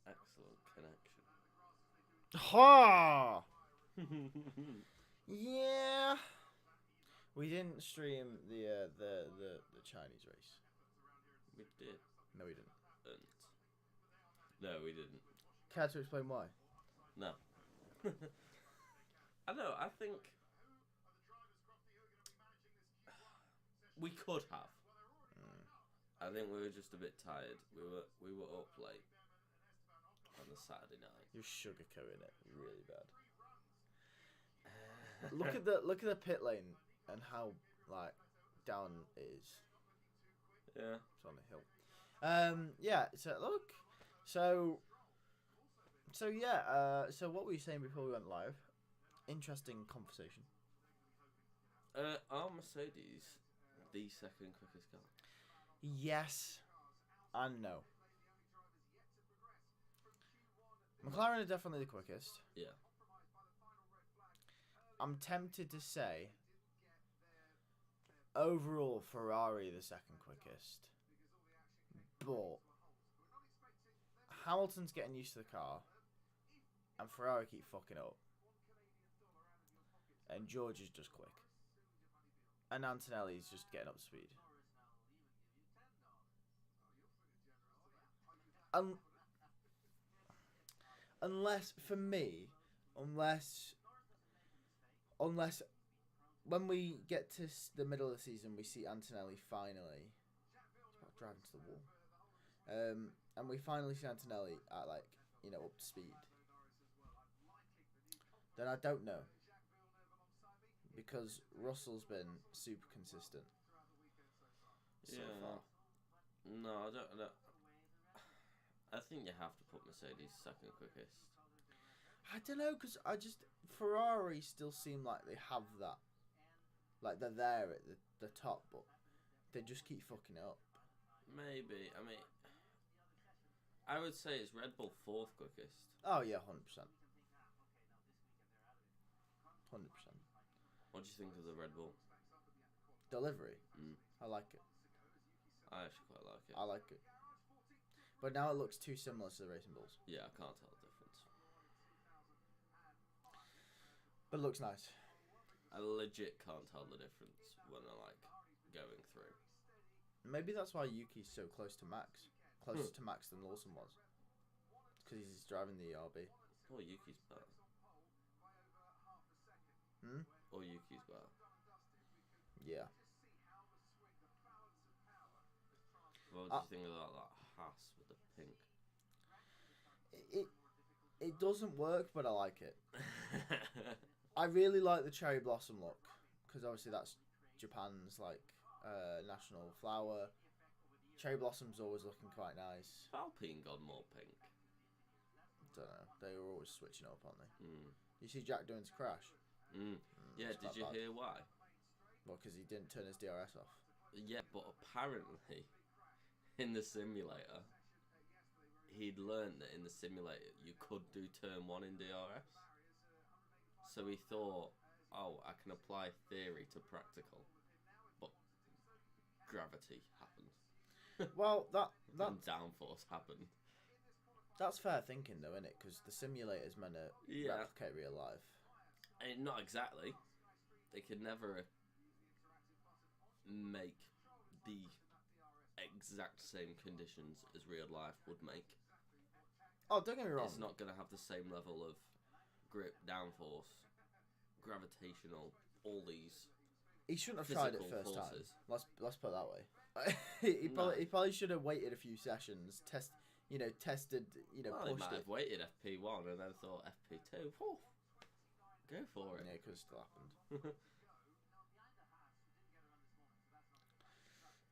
Excellent connection. Ha! Yeah. We didn't stream the Chinese race. We did. No, we didn't. No, we didn't. Care to explain why? No. I know. I think we could have. I think we were just a bit tired. We were up late on the Saturday night. You're sugarcoating it really bad. look at the pit lane and how like down it is. Yeah. It's on the hill. Yeah. So look. So what were you saying before we went live? Interesting conversation. Are Mercedes the second quickest car? Yes and no. McLaren are definitely the quickest. Yeah. I'm tempted to say overall Ferrari the second quickest. But Hamilton's getting used to the car and Ferrari keep fucking up. And George is just quick. And Antonelli's just getting up to speed. Unless, for me, unless when we get to the middle of the season, we see Antonelli finally. He's about to drive into the wall. And we finally see Antonelli at up to speed. Then I don't know. Because Russell's been super consistent so far. No, I don't. I think you have to put Mercedes second quickest. I don't know, because Ferrari still seem like they have that. Like they're there at the top, but they just keep fucking it up. Maybe. I mean, I would say it's Red Bull fourth quickest. Oh yeah, 100%. 100%. What do you think of the Red Bull delivery? I like it. I actually quite like it. I like it. But now it looks too similar to the Racing Bulls. Yeah, I can't tell the difference. But it looks nice. I legit can't tell the difference when they're going through. Maybe that's why Yuki's so close to Max. Closer to Max than Lawson was. Because he's driving the ERB. Or Yuki's better. Or Yuki's better. Yeah. What do you think about that Haas with the pink? It doesn't work, but I like it. I really like the cherry blossom look. Because obviously that's Japan's national flower. Cherry blossom's always looking quite nice. Alpine gone more pink. Don't know. They were always switching up, aren't they? You see Jack doing to crash? Yeah, did you hear why? Well, because he didn't turn his DRS off. Yeah, but apparently in the simulator, he'd learned that in the simulator you could do turn 1 in DRS. So he thought, oh, I can apply theory to practical. But gravity happened. Well, that and downforce happened. That's fair thinking, though, isn't it? Because the simulator's meant to replicate real life. Not exactly. They could never make the exact same conditions as real life would make. Oh, don't get me wrong. It's not going to have the same level of grip, downforce, gravitational, all these. He shouldn't have tried it first forces. Time. Let's put it that way. he probably should have waited a few sessions, tested, well, pushed it. He might have waited FP1 and then thought FP2. Whew, go for it. Yeah, it could have still happened.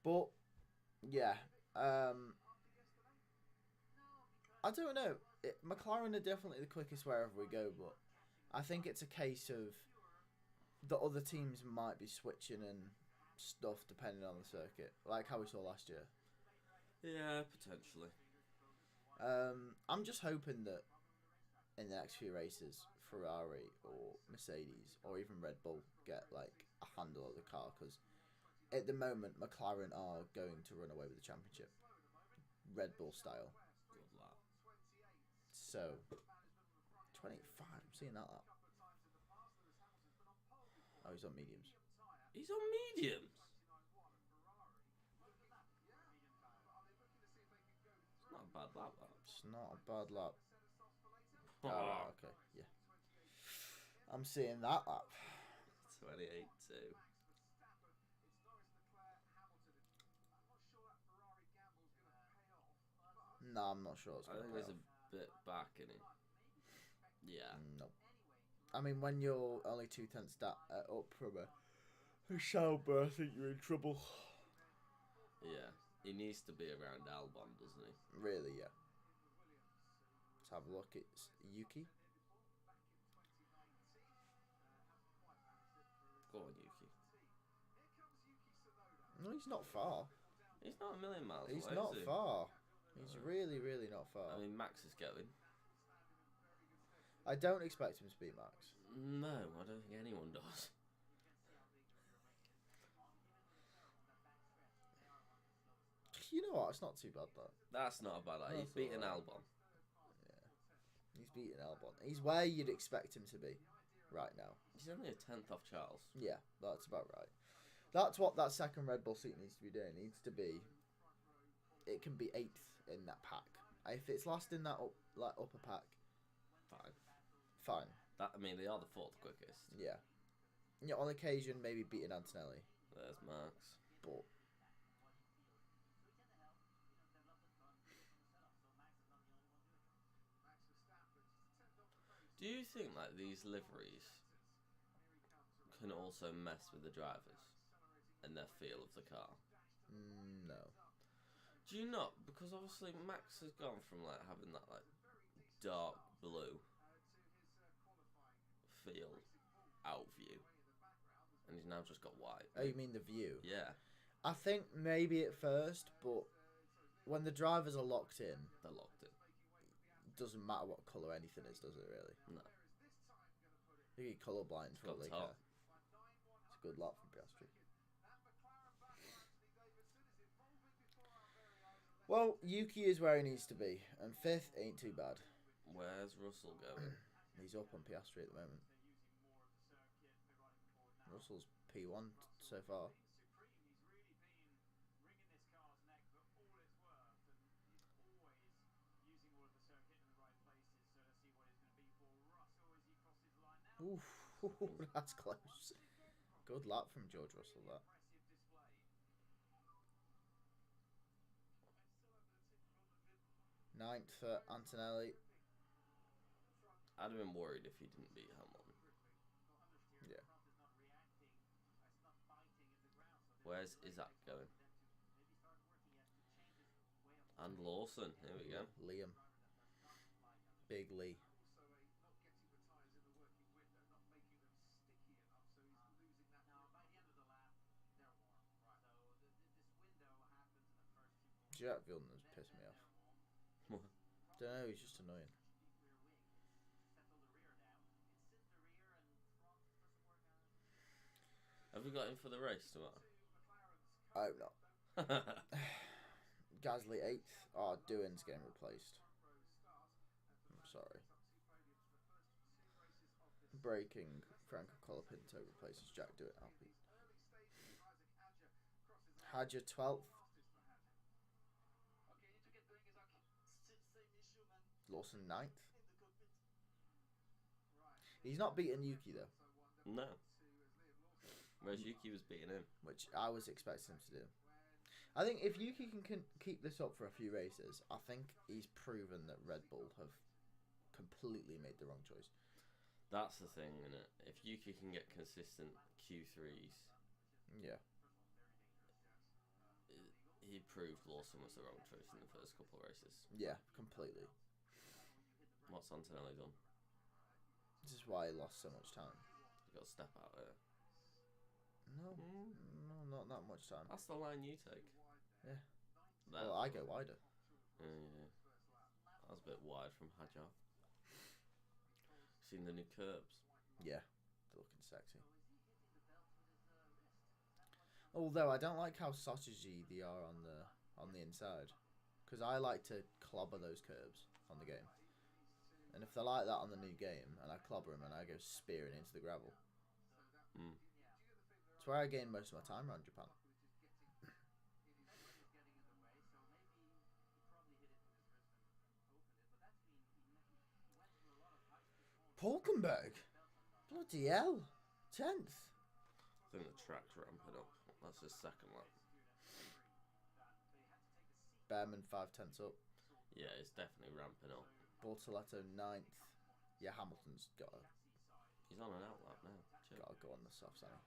But yeah, I don't know. McLaren are definitely the quickest wherever we go, but I think it's a case of the other teams might be switching and stuff depending on the circuit, like how we saw last year. Yeah, potentially. I'm just hoping that in the next few races, Ferrari or Mercedes or even Red Bull get a handle of the car, because at the moment McLaren are going to run away with the championship, Red Bull style. Good lad. so 25. I'm seeing that lap. Oh, he's on mediums. He's on mediums. It's not a bad lap, that. It's not a bad lap. Oh, Right, okay, yeah. I'm seeing that lap. 28-2. No, I'm not sure it's I going think to pay there's off. a bit back in it. Yeah. No. I mean, when you're only 2/10 up from a shoulder, I think you're in trouble. Yeah. He needs to be around Albon, doesn't he? Really, yeah. Let's have a look. It's Yuki. Go on, Yuki. No, he's not far. He's not a million miles He's away, not is he? far. He's really, really not far. I mean, Max is going. I don't expect him to beat Max. No, I don't think anyone does. You know what? It's not too bad, though. That's not a bad idea. He's That's beaten alright. Albon. Yeah. He's beating Albon. He's where you'd expect him to be right now. He's only a 10th off Charles. Yeah, that's about right. That's what that second Red Bull seat needs to be doing. It needs to be... It can be 8th in that pack. If it's last in that upper pack, Fine. fine. That, I mean, they are the 4th quickest. Yeah. Yeah, on occasion, maybe beating Antonelli. There's Max. But... Do you think like these liveries can also mess with the drivers and their feel of the car? no. Do you not? Because obviously Max has gone from like having that like dark blue field out view, and he's now just got white. Oh, you mean the view? Yeah, I think maybe at first, but when the drivers are locked in, they're locked in. doesn't matter what colour anything is, does it really? No. You get colourblind for all they got care. It's a good lap from Piastri. Well, Yuki is where he needs to be, and 5th ain't too bad. Where's Russell going? He's up on Piastri at the moment. Russell's P1 so far. Oof, that's close. Good lap from George Russell, that. Ninth for Antonelli. I'd have been worried if he didn't beat Hamilton. Yeah. Where's Isaac going? And Lawson. Here we go. Liam. Big Lee. Jack Villeneuve's pissed me off. What? Don't know, he's just annoying. Have we got him for the race tomorrow? I hope not. Gasly 8th. Oh, Doohan's getting replaced. I'm sorry. Braking. Franco Colapinto replaces Jack Doohan. Alpine. Hadja 12th. Lawson 9th. He's not beaten Yuki though, No. Whereas Yuki was beating him. which I was expecting him to do. I think if Yuki can keep this up for a few races, I think he's proven that Red Bull have completely made the wrong choice. That's the thing, isn't it? If Yuki can get consistent Q3s, Yeah. he proved Lawson was the wrong choice in the first couple of races. Yeah, completely. What's Antonelli done? This is why he lost so much time. You got to step out there. No, no, not that much time. That's the line you take. Yeah. That- Well, I go wider. Yeah. That was a bit wide from Hadjar. Seen the new curbs? Yeah, they're looking sexy. Although I don't like how sausagey they are on the inside, because I like to clobber those curbs on the game. if they're like that on the new game, and I clobber them and I go spearing into the gravel. It's where I gain most of my time around Japan. Polkenberg? Bloody hell. 10th. I think the track's ramping up. That's his second lap. Behrman 5/10 up. Yeah, it's definitely ramping up. Bortoletto 9th. Yeah, Hamilton's got to... He's on an outlap now. Chill. Got to go on the soft side.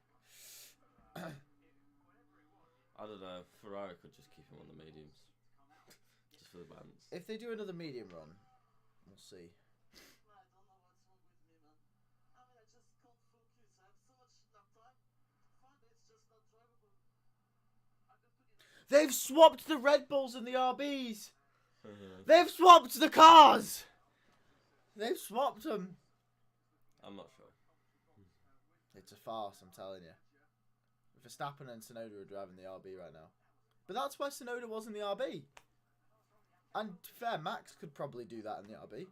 I don't know. Ferrari could just keep him on the mediums. Just for the balance. If they do another medium run, we'll see. They've swapped the Red Bulls and the RBs. They've swapped the cars. They've swapped them. I'm not sure. It's a farce, I'm telling you. Verstappen and Tsunoda are driving the RB right now. But that's where Tsunoda was in the RB. And to be fair, Max could probably do that in the RB.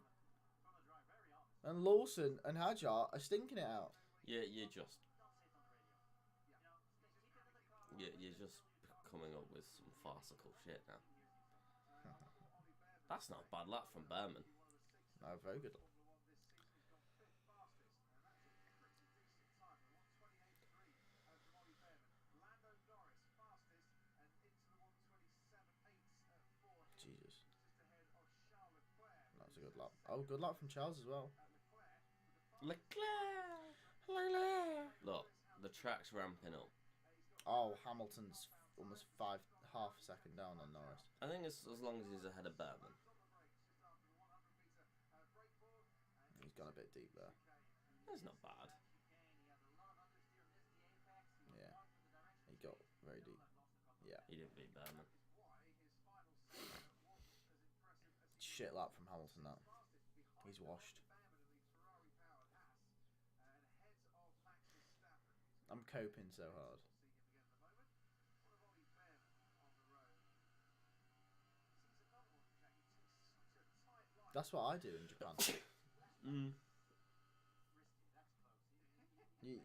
And Lawson and Hadjar are stinking it out. Yeah, you're just coming up with some farcical shit now. That's not a bad lap from Behrman. No, very good. Jesus. That was a good lap. Oh, good lap from Charles as well. Leclerc. Look, the track's ramping up. Oh, Hamilton's almost half a second down on Norris. I think it's as long as he's ahead of Behrman. He's gone a bit deep there. That's not bad. Yeah. He got very deep. Yeah. He didn't beat Behrman. Shit lap from Hamilton, that. He's washed. I'm coping so hard. That's what I do in Japan. You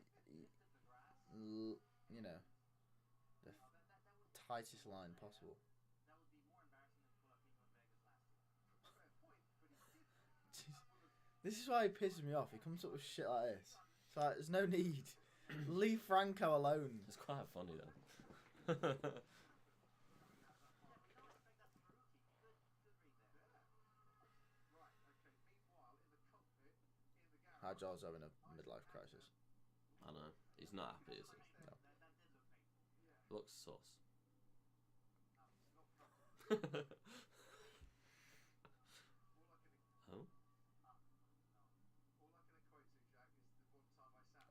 know, the tightest line possible. This is why he pisses me off. He comes up with shit like this. It's like, there's no need. Leave Franco alone. It's quite funny though. Hadjar's having a midlife crisis. I know. He's not happy, is he? No. Looks sus. Oh?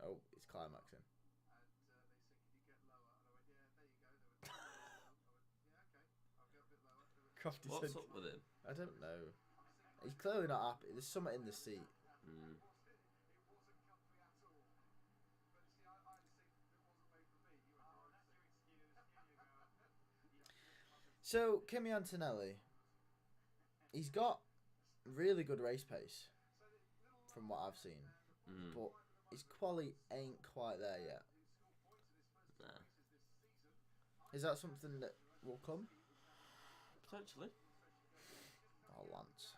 Oh, it's climaxing. Crofty What's said, up with him? I don't know. He's clearly not happy. There's something in the seat. So, Kimi Antonelli, he's got really good race pace from what I've seen. But his quality ain't quite there yet. Nah. Is that something that will come? Potentially. Oh, Lance.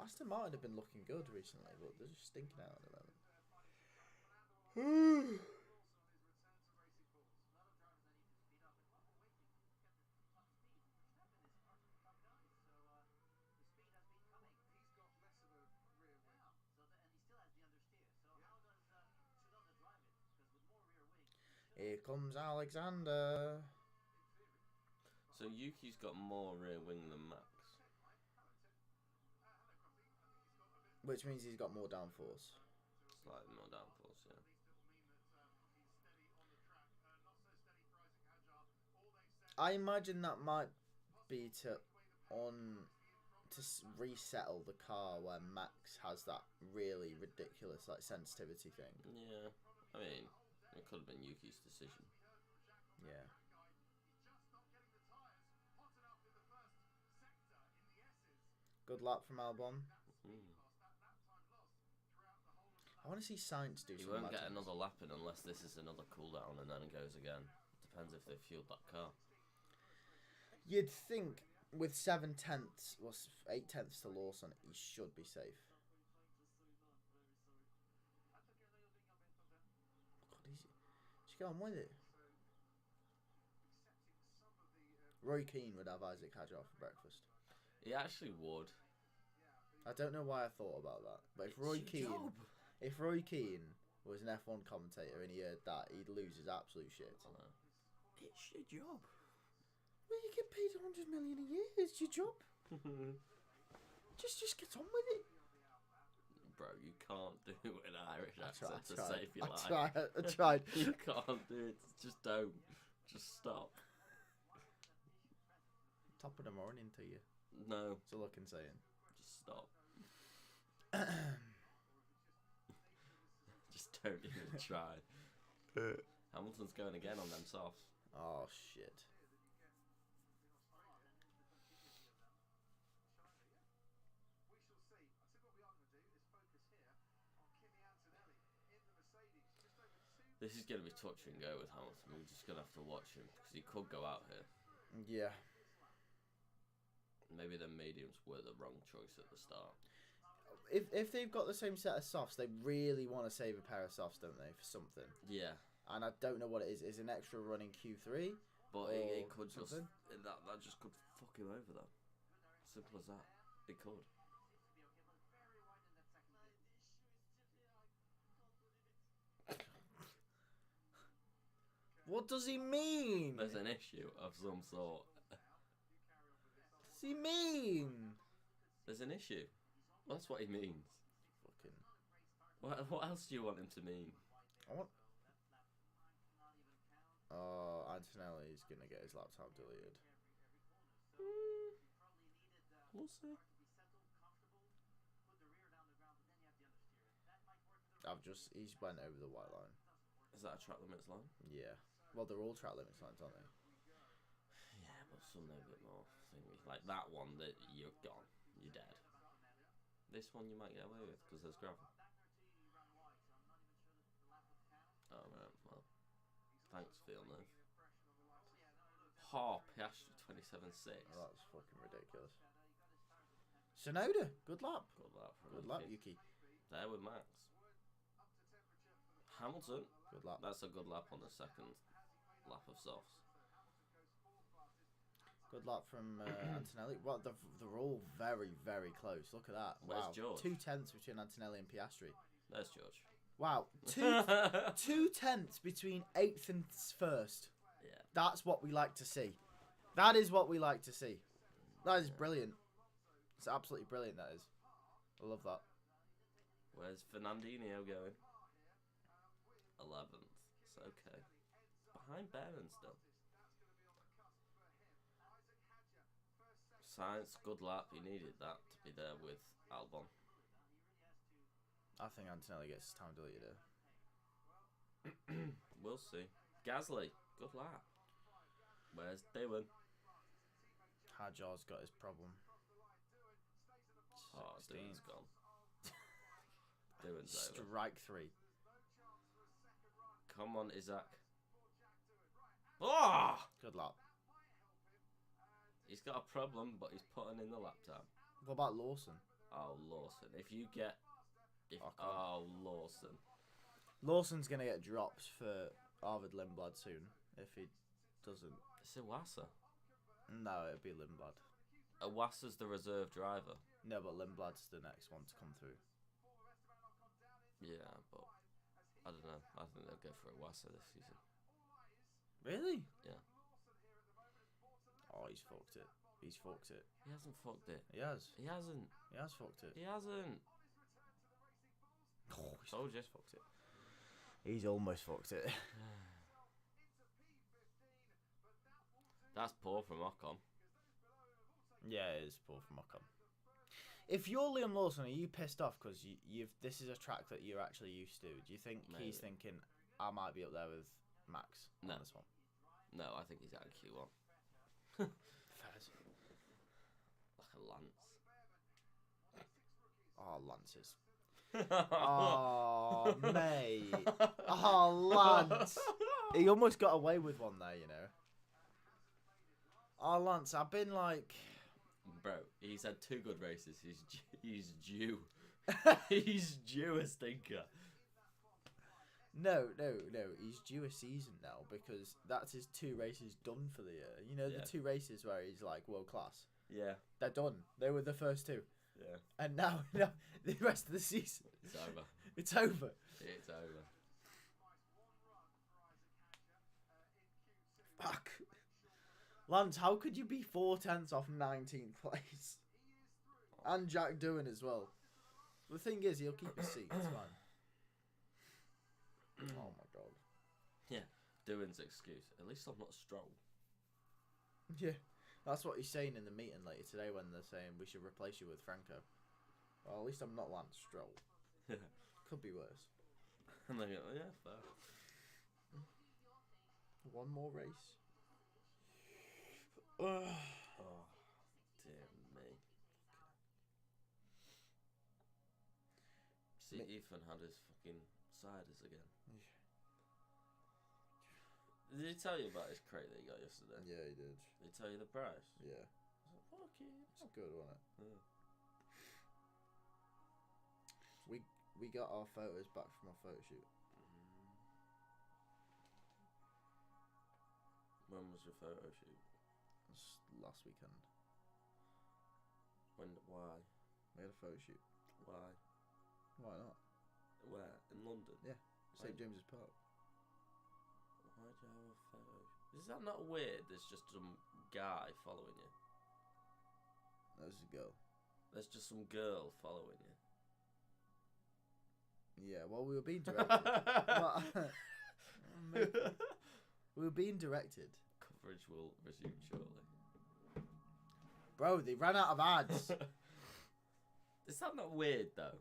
Aston Martin have been looking good recently, but they're just stinking out at the moment. Here comes Alexander. So Yuki's got more rear wing than Max. Which means he's got more downforce. Slightly more downforce, yeah. I imagine that might be to resettle the car where Max has that really ridiculous sensitivity thing. Yeah, I mean, it could have been Yuki's decision. Yeah. Good lap from Albon. Mm. I want to see Sainz do He something. won't get things. another lap in unless this is another cooldown and then it goes again. Depends if they fueled that car. You'd think with 7 tenths, well, 8 tenths to Lawson, he should be safe. God, he's going with it. Roy Keane would have Isaac Hadjar for breakfast. He actually would. I don't know why I thought about that, but if Roy Keane was an F1 commentator and he heard that, he'd lose his absolute shit. I know. It's your job. Well, you get paid 100 million a year. It's your job. just get on with it. Bro, you can't do an Irish accent to save your life. I tried. You can't do it. Just don't. Just stop. Top of the morning to you. No. That's all I can say. Just stop. Just don't even try. Hamilton's going again on them softs. Oh, shit. This is going to be touch and go with Hamilton. We're just going to have to watch him because he could go out here. Yeah. Maybe the mediums were the wrong choice at the start. If they've got the same set of softs, they really want to save a pair of softs, don't they, for something? Yeah. And I don't know what it is. Is an extra run in Q3? But it could something? just... That just could fuck him over, though. Simple as that. It could. What does he mean? There's an issue of some sort. What does he mean? There's an issue. That's what he means. Fucking... What else do you want him to mean? I want... Oh, Antonelli's going to get his laptop deleted. We'll see. He's went over the white line. Is that a track limits line? Yeah. Well, they're all track limits lines, aren't they? Yeah, but some are a bit more thingy. Like that one, that you're gone. You're dead. This one you might get away with because there's gravel. Oh, right. Well, thanks, Villeneuve. Piastri 27.6. Oh, that's fucking ridiculous. Sonoda, good lap. Good lap from Good lap, Yuki. There with Max. Hamilton. Good lap. That's a good lap on the second lap of softs. Good lap from Antonelli. Well, they're all very, very close. Look at that. Where's wow. George? 2 tenths between Antonelli and Piastri. There's George. Wow. 2 tenths between 8th and 1st. Yeah. That's what we like to see. That is what we like to see. That is brilliant. It's absolutely brilliant, that is. I love that. Where's Fernandinho going? 11th. It's okay. Behind Baron still. Sainz, good lap. He needed that to be there with Albon. I think Antonelli gets his time deleted. We'll see. Gasly, good lap. Where's Dylan? Hadjar's got his problem. Oh, 16th. Dylan's gone. Dylan's over. Strike 3. Come on, Isaac. Oh! Good lap. He's got a problem, but he's putting in the lap time. What about Lawson? Oh, Lawson. If you get... Lawson. Lawson's going to get drops for Arvid Lindblad soon, if he doesn't. It's Iwasa. No, it'll be Lindblad. Iwasa's the reserve driver. No, but Lindblad's the next one to come through. Yeah, but... I don't know. I think they'll go for Iwasa this season. Really? Yeah. Oh, he's fucked it. He's fucked it. He hasn't fucked it. He has. He hasn't. He has fucked it. He hasn't. Oh, he's Told you. fucked it. He's almost fucked it. That's poor from Ocon. Yeah, it is poor from Ocon. If you're Liam Lawson, are you pissed off because you've this is a track that you're actually used to? Do you think he's thinking I might be up there with Max on this one? No, I think he's out of Q1. Fairs. Like a lance. Lance's. Oh, mate. Oh, Lance. He almost got away with one there, you know. Oh, Lance, I've been like... Bro, he's had 2 good races. He's due. He's due a stinker. No. He's due a season now because that's his 2 races done for the year. You know, the 2 races where he's like world class. Yeah. They're done. They were the first 2. Yeah. And now the rest of the season. It's over. It's over. It's over. Fuck. Lance, how could you be 4/10 off 19th place? And Jack Doohan as well. The thing is, he'll keep his seat. It's fine. Oh my god. Yeah. Doohan's excuse. At least I'm not Stroll. Yeah. That's what he's saying in the meeting later today when they're saying we should replace you with Franco. Well, at least I'm not Lance Stroll. Could be worse. And they go, oh, yeah, fair. One more race. Oh, dear me. See, Ethan had his fucking ciders again. Did he tell you about his crate that he got yesterday? Yeah, he did. Did he tell you the price? Yeah. I was like, fuck it. It's good, wasn't it? Yeah. We got our photos back from our photo shoot. When was your photo shoot? It was last weekend. Why? We had a photo shoot. Why? Why not? Where? In London? Yeah. St James's Park. Why do you have a photo? Is that not weird? There's just some guy following you. That was a girl. There's just some girl following you. Yeah, well, we were being directed. We were being directed. Coverage will resume shortly. Bro, they ran out of ads. Is that not weird though?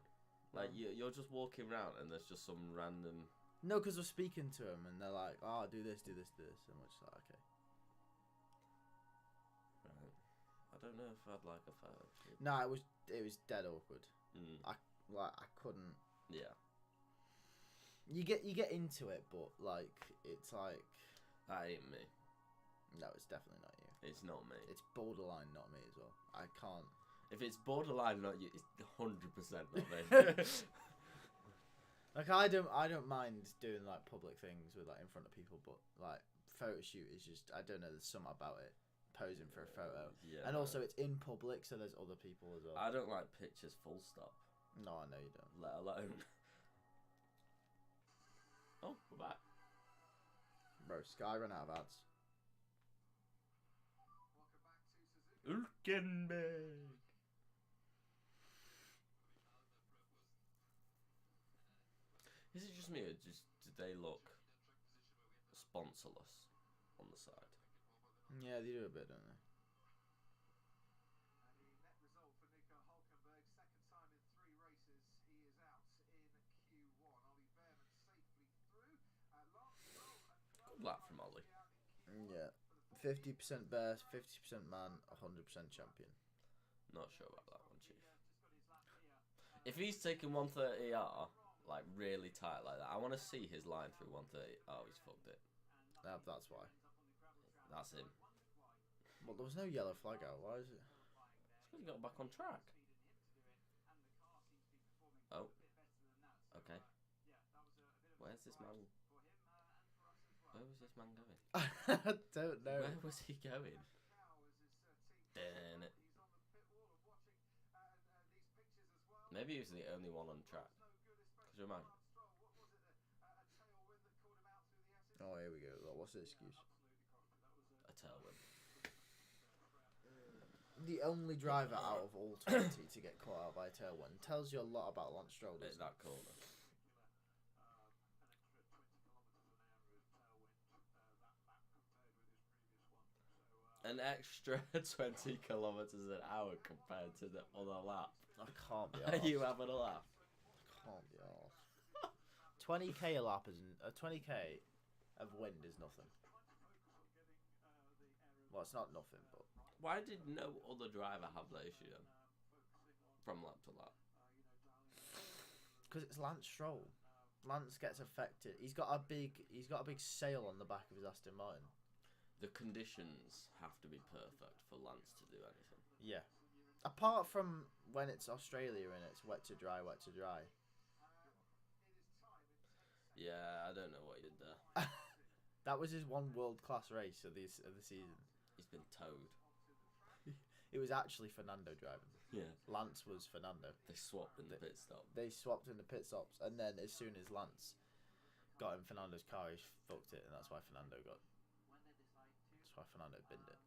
Like you're just walking around and there's just some random. No, because we're speaking to them and they're like, "Oh, do this, do this, do this," and we're just like, "Okay." Right. I don't know if I'd like a photo shoot. No, it was dead awkward. Mm. I couldn't. Yeah. You get into it, but like it's like That ain't me. no, it's definitely not you. It's not me. It's borderline not me as well. I can't. If it's borderline not you, it's 100% not me. Like I don't mind doing like public things with like in front of people, but like photo shoot is just I don't know. There's something about it. Posing for a photo, Yeah. and also it's in public, so there's other people as well. I don't like pictures full stop. No, I know you don't. Let alone. Oh, we're back. Bro, Sky ran out of ads. Ulkenberg. Is it just me or do they look sponsorless on the side? Yeah, they do a bit, don't they? Good luck from Ollie. Yeah. 50% best, 50% man, 100% champion. Not sure about that one, Chief. If he's taking 130R, like really tight like that, I want to see his line through 130. Oh, he's fucked it. That's why. That's him. Well, there was no yellow flag out. Why is it? It's because he got back on track. Oh. Okay. Where's this man? Where was this man going? I don't know. Where was he going? Damn it. Maybe he was the only one on track. Could you imagine? Oh, here we go. What's the excuse? A tailwind. The only driver out of all 20 to get caught out by a tailwind tells you a lot about Lance Stroll. It's that corner. An extra 20 kilometers an hour compared to the other lap. I can't be Are arsed. you having a laugh? I can't be arsed. 20k a lap isn't... 20k of wind is nothing. Well, it's not nothing, but... Why did no other driver have that issue then? From lap to lap. Because it's Lance Stroll. Lance gets affected. He's got a big sail on the back of his Aston Martin. The conditions have to be perfect for Lance to do anything. Yeah. Apart from when it's Australia and it's wet to dry, wet to dry. Yeah, I don't know what he did there. That was his one world-class race of the season. He's been towed. It was actually Fernando driving. Yeah. Lance was Fernando. They swapped in the pit stop. They swapped in the pit stops, and then as soon as Lance got in Fernando's car, he fucked it, and that's why Fernando binned it.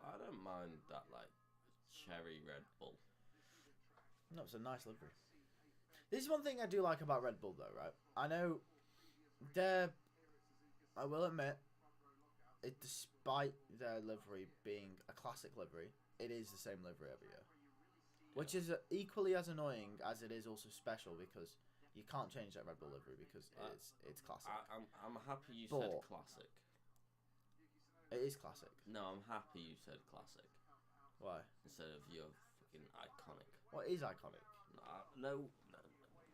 I don't mind that, like, cherry Red Bull. No, it's a nice livery. This is one thing I do like about Red Bull, though, right? I know I will admit, despite their livery being a classic livery, it is the same livery every year. Which is equally as annoying as it is also special, because you can't change that Red Bull livery because it's classic. I'm happy you said classic. It is classic. No, I'm happy you said classic. Why? Instead of your fucking iconic. What is iconic? No.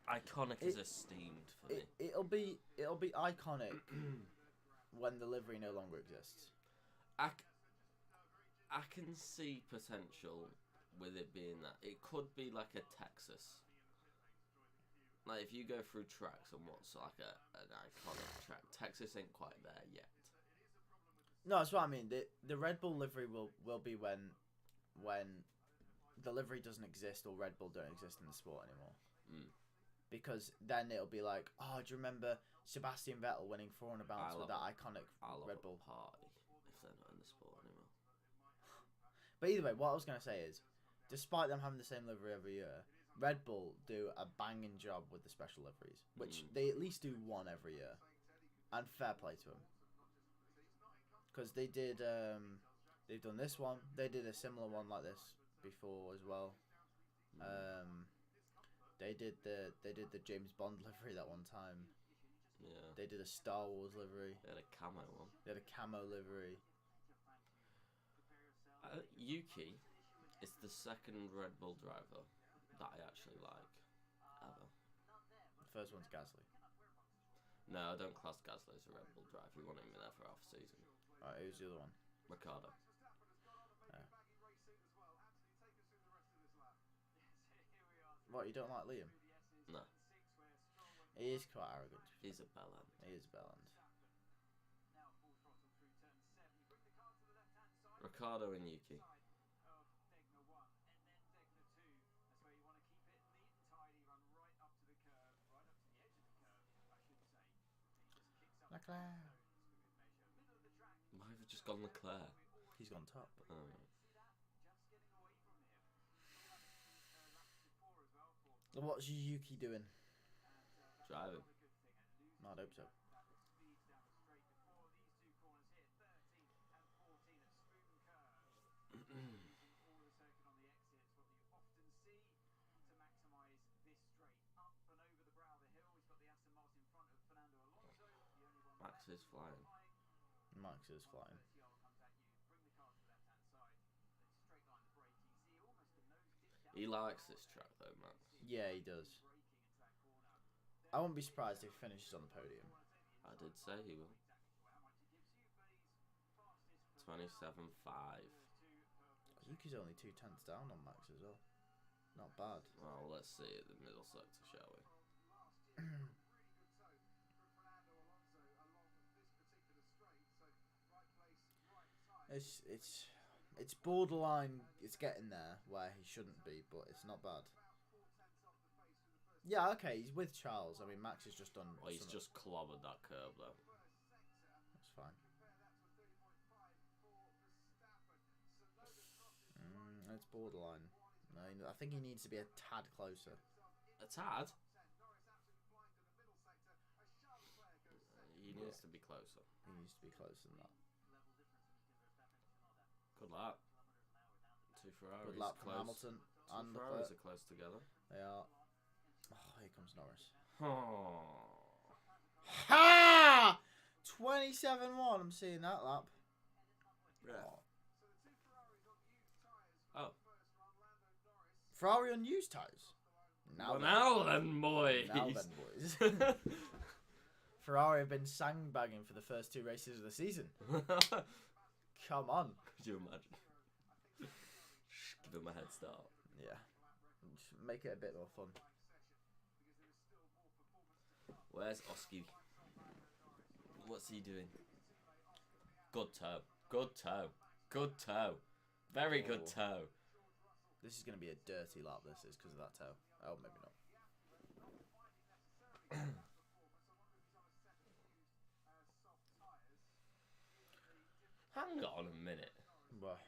Iconic is esteemed for me. It'll be iconic when the livery no longer exists. I can see potential with it being that. It could be like a Texas. Like if you go through tracks and what's like an iconic track, Texas ain't quite there yet. No, that's what I mean. The Red Bull livery will be when the livery doesn't exist or Red Bull don't exist in the sport anymore. Mm. Because then it'll be like, oh, do you remember Sebastian Vettel winning 400 bounce with that iconic Red Bull? Party if they're not in the sport anymore. But either way, what I was going to say is, despite them having the same livery every year, Red Bull do a banging job with the special liveries, which they at least do one every year. And fair play to them. Because they did, they've done this one. They did a similar one like this before as well. They did the James Bond livery that one time. Yeah. They did a Star Wars livery. They had a camo one. They had a camo livery. Yuki is the second Red Bull driver that I actually like ever. The first one's Gasly. No, I don't class Gasly as a Red Bull driver. He wasn't even there for half a season. Alright, who's the other one? Ricardo. What, you don't like Liam? No. He is quite arrogant. He's a bellend. He is a bellend. Ricardo and Yuki. Leclerc. Might have just gone Leclerc. He's gone top. What's Yuki doing? Driving. I hope so. Max is flying. Max is flying. He likes this track though, Max. Yeah, he does. I wouldn't be surprised if he finishes on the podium. I did say he will. 27.5. Yuki's only 2/10 down on Max as well. Not bad. Well, let's see at the middle sector, shall we? It's borderline. It's getting there where he shouldn't be, but it's not bad. Yeah, okay, he's with Charles. I mean, Max has just done. Well, he's just clobbered that curve though. That's fine. It's borderline. No, I think he needs to be a tad closer. A tad? He needs to be closer. He needs to be closer than that. Good luck. Two Ferraris. Good luck from close. Hamilton and Ferraris are close together. They are. Oh, here comes Norris. Oh. Ha! 27-1. I'm seeing that lap. Yeah. Oh. Ferrari on used tyres. Now then, boys. Now then, boys. Ferrari have been sandbagging for the first 2 races of the season. Come on. Could you imagine? Give him a head start. Yeah. Just make it a bit more fun. Where's Oski? What's he doing? Good toe. Good toe. Good toe. Very good toe. This is going to be a dirty lap, this is, because of that toe. Oh, maybe not. Hang on a minute. What?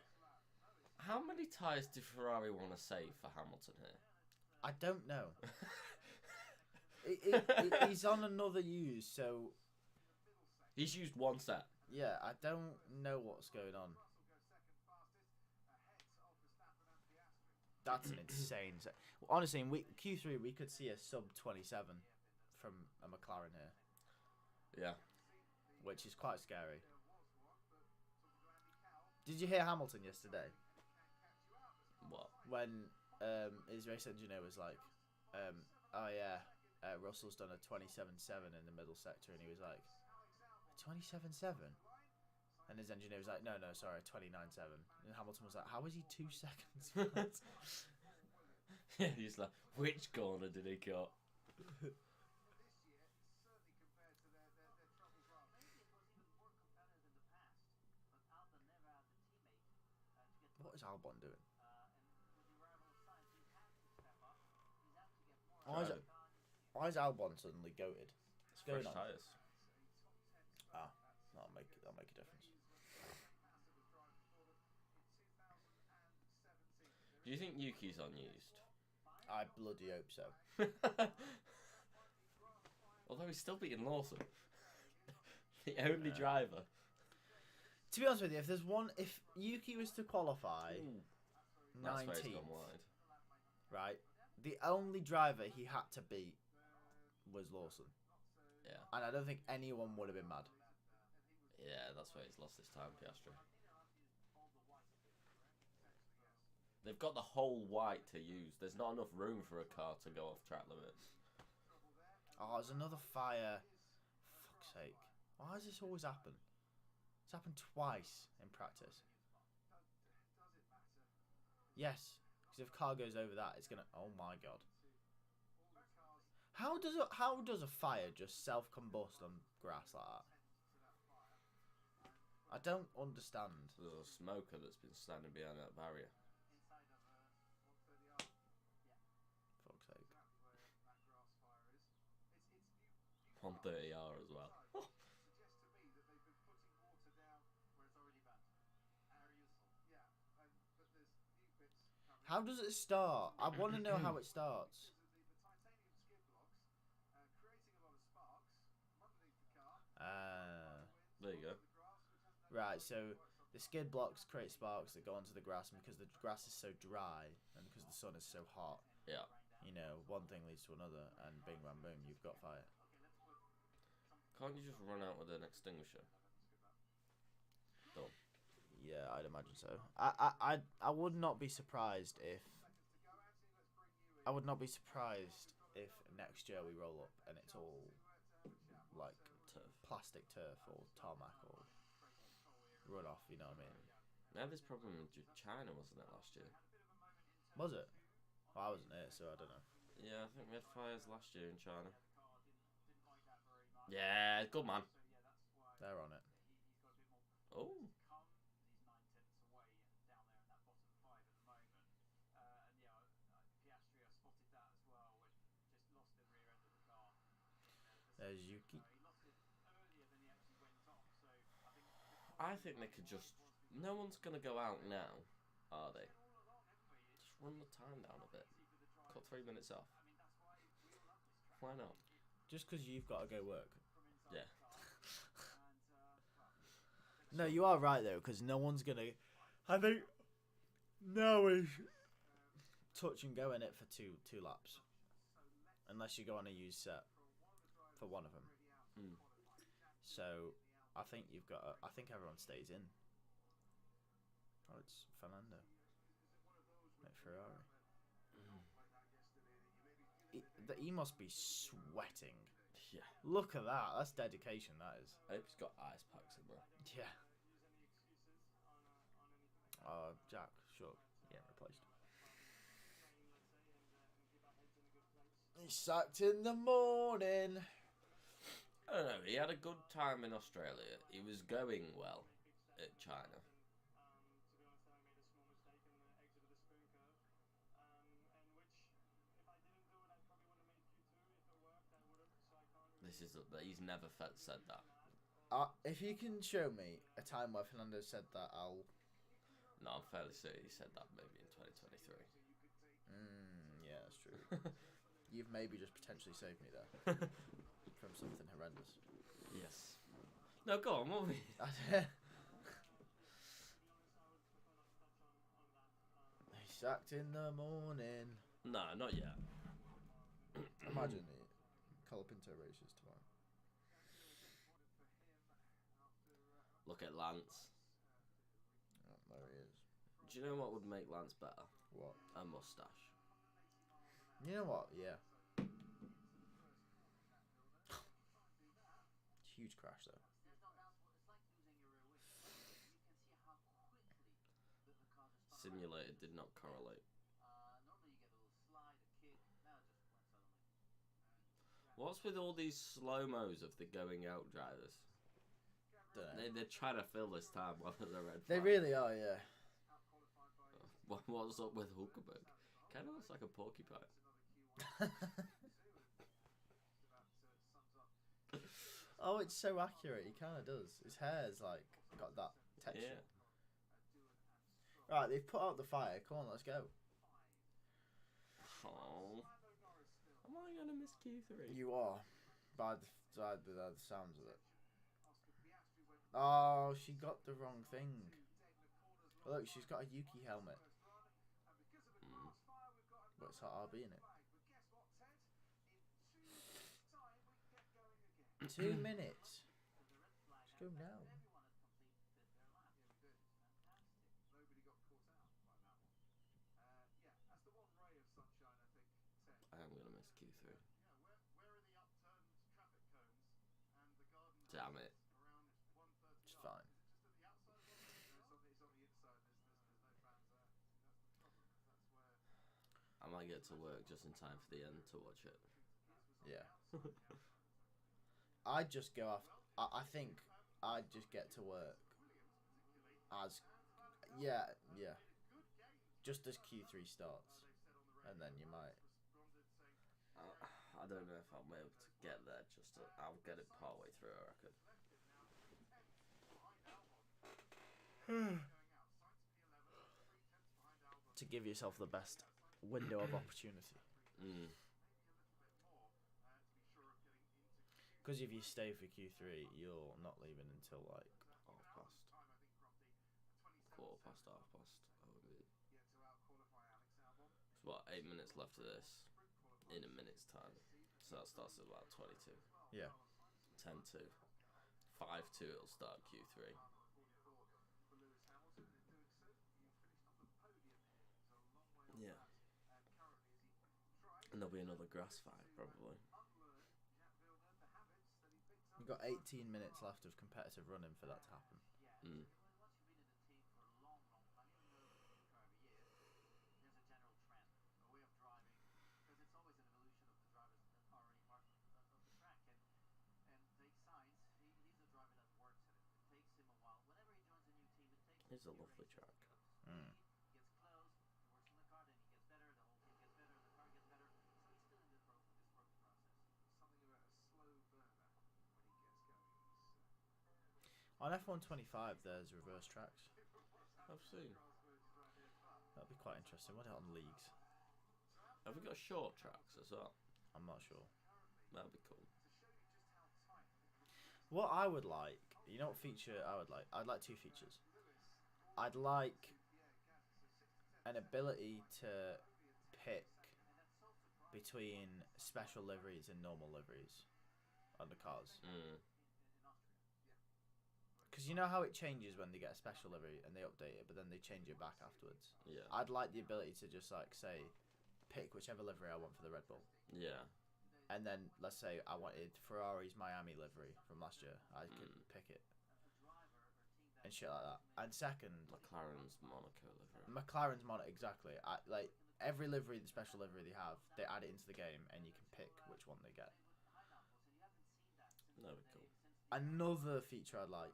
How many tyres do Ferrari want to save for Hamilton here? I don't know. He's on another use, so... He's used 1 set. Yeah, I don't know what's going on. That's an insane set. Honestly, in Q3, we could see a sub-27 from a McLaren here. Yeah. Which is quite scary. Did you hear Hamilton yesterday? What? When his race engineer was like, oh yeah, Russell's done a 27.7 in the middle sector, and he was like, 27.7? And his engineer was like, no, sorry, 29.7. And Hamilton was like, how is he 2 seconds? Yeah, he's like, which corner did he cut? What is Albon doing? Why is Albon suddenly goated? What's going on? Tyres. Ah, that'll make a difference. Do you think Yuki's unused? I bloody hope so. Although he's still beating Lawson. The only driver. To be honest with you, if Yuki was to qualify 19th, right, the only driver he had to beat was Lawson. Yeah. And I don't think anyone would have been mad. Yeah, that's why he's lost this time, Piastri. They've got the whole white to use. There's not enough room for a car to go off track limits. Oh, there's another fire. Fuck's sake. Why does this always happen? It's happened twice in practice. Yes, because if car goes over that, it's gonna... Oh my god. How does a fire just self-combust on grass like that? I don't understand. There's a smoker that's been standing behind that barrier. Fuck's sake. 130R as well. How does it start? I want to know how it starts. There you go. Right, so the skid blocks create sparks that go onto the grass, and because the grass is so dry and because the sun is so hot, Yeah. you know, one thing leads to another, and bing, bam, boom, you've got fire. Can't you just run out with an extinguisher? Done. Yeah, I'd imagine so. I would not be surprised if... I would not be surprised if next year we roll up and it's all, like, Turf. plastic turf or tarmac or runoff, you know what I mean? They had this problem in China, wasn't it, last year? Was it? Well, I wasn't here, so I don't know. Yeah, I think we had fires last year in China. Yeah, good man. They're on it. Oh. There's Yuki. I think they could just... No one's going to go out now, are they? Just run the time down a bit. Cut 3 minutes off. Why not? Just because you've got to go work. Yeah. No, you are right, though, because no one's going to... I think... No one's touch and go in it for two laps. Unless you go on a used set for one of them. Mm. So, I think you've got. I think everyone stays in. Oh, it's Fernando. At Ferrari. He must be sweating. Yeah. Look at that. That's dedication. That is. I hope he's got ice packs in, bro. Yeah. Jack, sure, getting replaced. He's sacked in the morning. I don't know. He had a good time in Australia. He was going well at China. He's never said that. If you can show me a time where Fernando said that, I'll. No, I'm fairly certain he said that maybe in 2023. Yeah, that's true. You've maybe just potentially saved me there from something horrendous. Yes. No, go on. What were we? He's sacked in the morning. No, not yet. Imagine it. Colapinto races tomorrow. Look at Lance. Oh, there he is. Do you know what would make Lance better? What? A mustache. You know what? Yeah. Huge crash though. Simulated did not correlate. What's with all these slow-mos of the going out drivers? They're trying to fill this time while there's a red flag. They really are, yeah. What's up with Hulkenberg? Kind of looks like a porcupine. Oh, it's so accurate. He kind of does. His hair's like got that texture. Yeah. Right, they've put out the fire. Come on, let's go. Oh. Am I gonna miss Q3? You are. By the sounds of it. Oh, she got the wrong thing. Look, she's got a Yuki helmet. But it's got RB in it. 2 minutes. Just go down. I am gonna miss Q3. Damn it. It's fine. I might get to work just in time for the end to watch it. Yeah. I'd just go off. I think I'd just get to work as. Yeah. Just as Q3 starts. And then you might. I don't know if I'll be able to get there. I'll get it partway through, I reckon. To give yourself the best window of opportunity. Because if you stay for Q3, you're not leaving until like Half past. Quarter past, half past. It's what, 8 minutes left of this in a minute's time. So that starts at about 22. Yeah. 10-2. 5-2 it'll start Q3. Yeah. And there'll be another grass fight, probably. You've got 18 minutes left of competitive running for that to happen. It's a lovely track. On F125, there's reverse tracks. I've seen. That'd be quite interesting. What on leagues? Have we got short tracks as well? I'm not sure. That'd be cool. What I would like, you know what feature I would like? I'd like 2 features. I'd like an ability to pick between special liveries and normal liveries on the cars. Because you know how it changes when they get a special livery and they update it, but then they change it back afterwards. Yeah. I'd like the ability to just like say, pick whichever livery I want for the Red Bull. Yeah. And then let's say I wanted Ferrari's Miami livery from last year. I could pick it. And shit like that. And second, McLaren's Monaco livery. McLaren's Monaco, exactly. Like every livery, the special livery they have, they add it into the game, and you can pick which one they get. That'd be cool. Another feature I'd like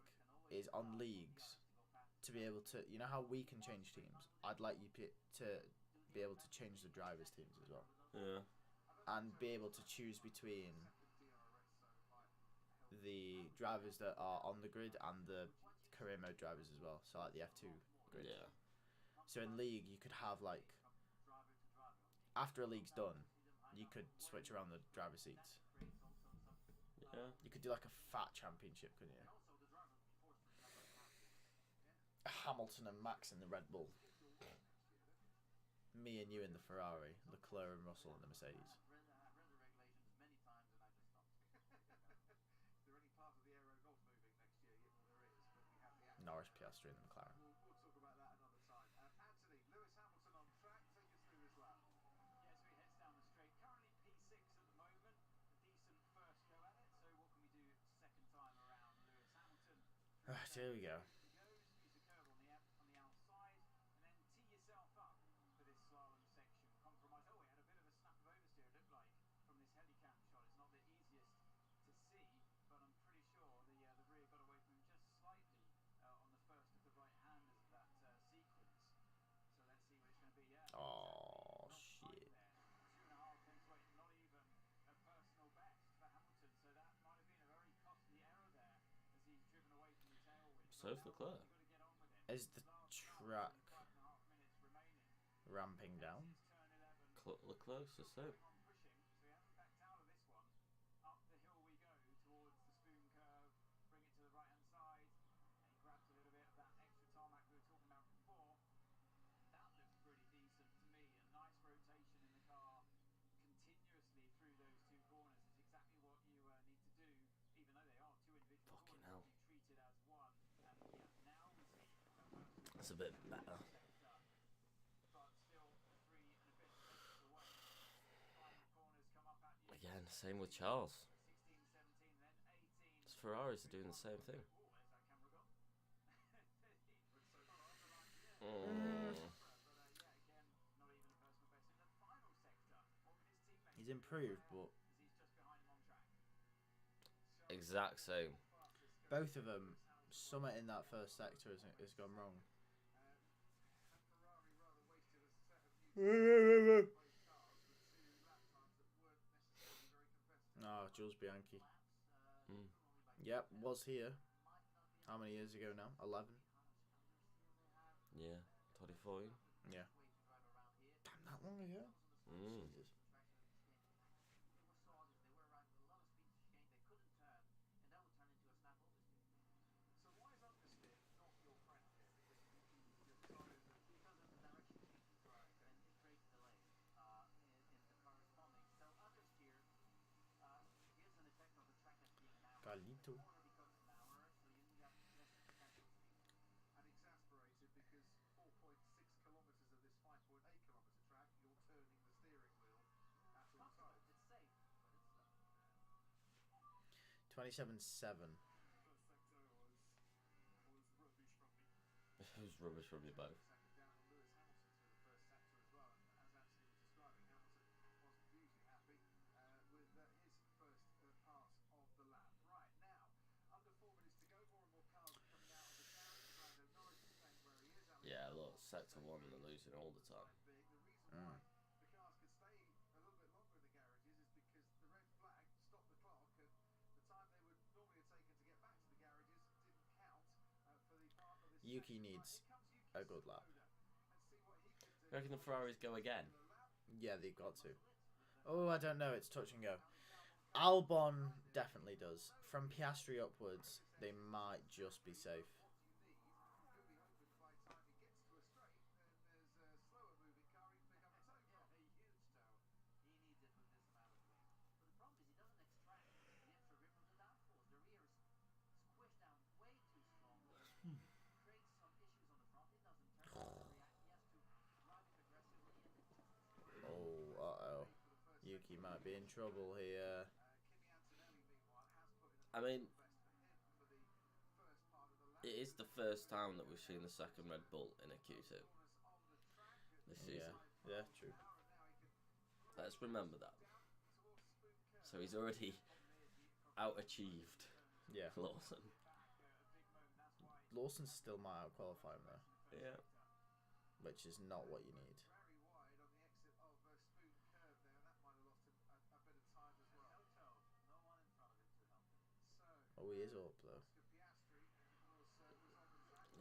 is on leagues to be able to, you know how we can change teams. I'd like you to be able to change the drivers' teams as well, Yeah. and be able to choose between the drivers that are on the grid and the career mode drivers as well. So like the F2 grid. Yeah. So in league, you could have like, after a league's done, you could switch around the driver seats. Yeah. You could do like a fat championship, couldn't you? Hamilton and Max in the Red Bull. Me and you in the Ferrari. Leclerc and Russell in the Mercedes. Norris, Piastri in the McLaren. Right, here we go. Oh, shit. So's Leclerc. Is the track ramping down? Leclerc's the same. Fucking hell. That's a bit better. Again, same with Charles. Ferraris are doing the same thing. He's improved, but Exact same. both of them, something in that first sector has gone wrong. Oh, Jules Bianchi. Yep, was here. How many years ago now? 11? Yeah, 2014. Yeah. Damn, that long ago? Jesus. Galito. $27.7. It was rubbish from you both. Yeah, look, Sector 1 they're losing all the time. Yuki needs a good lap. You reckon the Ferraris go again? Yeah, they've got to. Oh, I don't know. It's touch and go. Albon definitely does. From Piastri upwards, they might just be safe. might be in trouble here. I mean, it is the first time that we've seen the second Red Bull in a Q2 this season. Yeah, true. Let's remember that. So he's already out-achieved Lawson. Lawson still might out-qualify him though. Yeah. Which is not what you need. Oh, he is up though.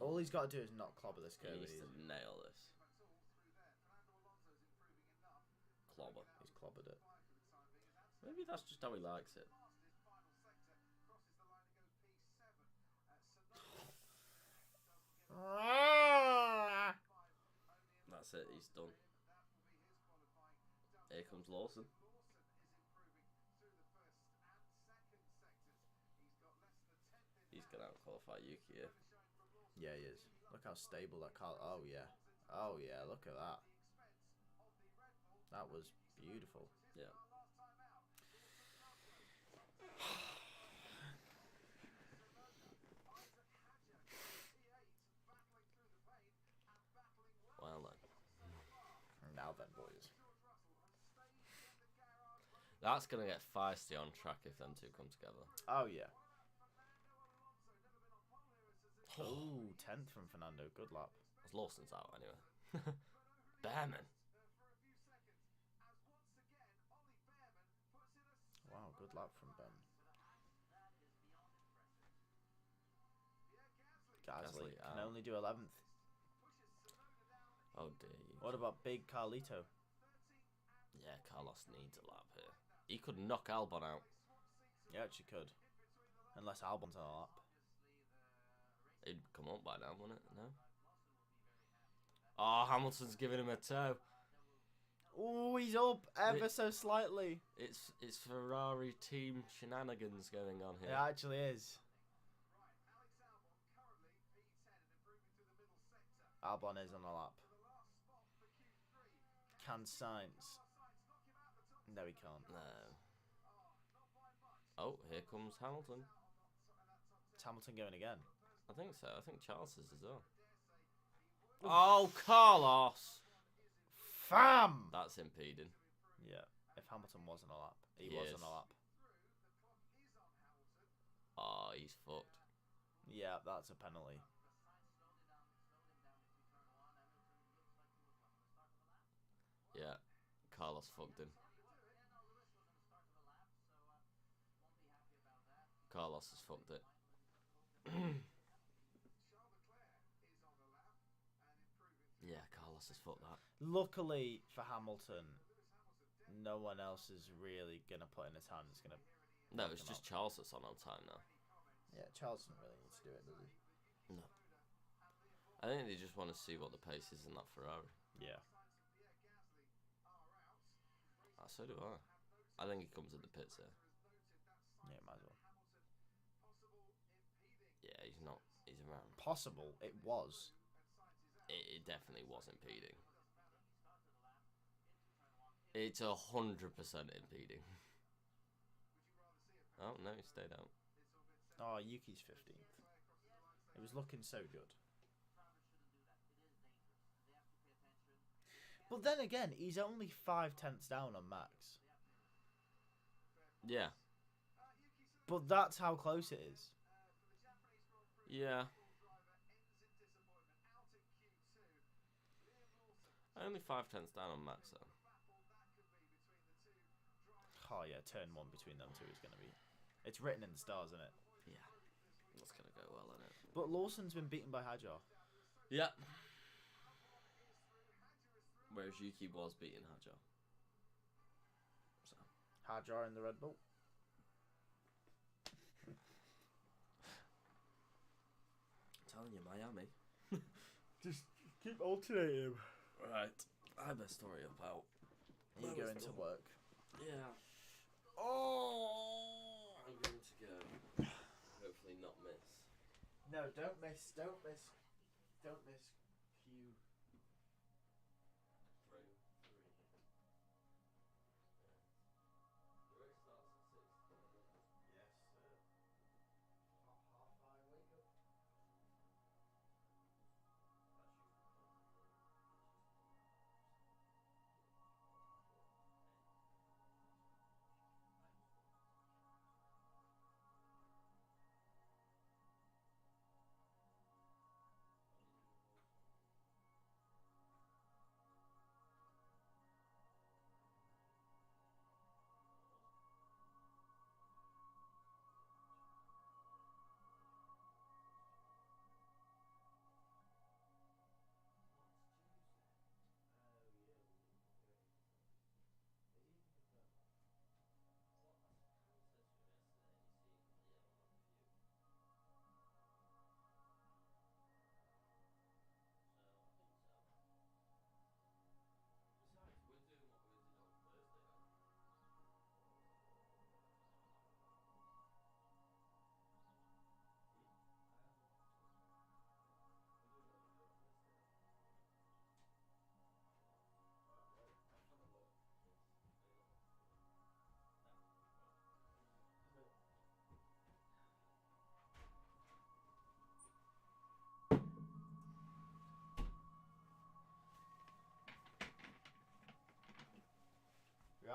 All he's got to do is not clobber this curve. He needs to nail this. Clobber. He's clobbered it. Maybe that's just how he likes it. That's it, he's done. Here comes Lawson. He's going to out-qualify Yuki here. Yeah, he is. Look how stable that car... Oh, yeah. Oh, yeah, look at that. That was beautiful. Yeah. Well then. Now then, boys. That's going to get feisty on track if them two come together. Oh, yeah. Oh, 10th from Fernando. Good lap. Lawson's out anyway. Behrman. Wow, good lap from Ben. Gasly can only do 11th. Oh dear. What about big Carlito? Yeah, Carlos needs a lap here. He could knock Albon out. Yeah, actually could. Unless Albon's on a lap. He'd come up by now, wouldn't it? No? Oh, Hamilton's giving him a toe. Oh, he's up ever so slightly. It's Ferrari team shenanigans going on here. It actually is. Albon is on a lap. Can Sainz? No, he can't. No. Oh, here comes Hamilton. Is Hamilton going again? I think so. I think Charles is as well. Oh, Carlos! Fam! That's impeding. Yeah, if Hamilton was on a lap. He He was is. on a lap. Oh, he's fucked. Yeah, that's a penalty. Yeah, Carlos fucked him. Carlos has fucked it. Yeah, Carlos has fucked that. Luckily for Hamilton, no one else is really going to put in a time that's going to... No, it's just Charles that's on time now. Yeah, Charles doesn't really need to do it, does he? No. I think they just want to see what the pace is in that Ferrari. Yeah. So do I. I think he comes in the pits here. Yeah, might as well. Yeah, he's not. He's around. Possible. It was. It definitely was impeding. It's 100% impeding. Oh, no, he stayed out. Oh, Yuki's 15th. It was looking so good. But then again, he's only 5/10 down on Max. Yeah. But that's how close it is. Yeah. Only 5/10 down on Max, though. Oh, yeah, turn one between them two is going to be... It's written in the stars, isn't it? Yeah. That's going to go well, isn't it? But Lawson's been beaten by Hajar. Yeah. Whereas Yuki was beating Hajar. So. Hajar in the Red Bull. I'm telling you, Miami. Just keep alternating. Right. I best hurry up out. You going to work? Yeah. Oh! I'm going to go. Hopefully not miss. No, don't miss. Don't miss. Don't miss. Q.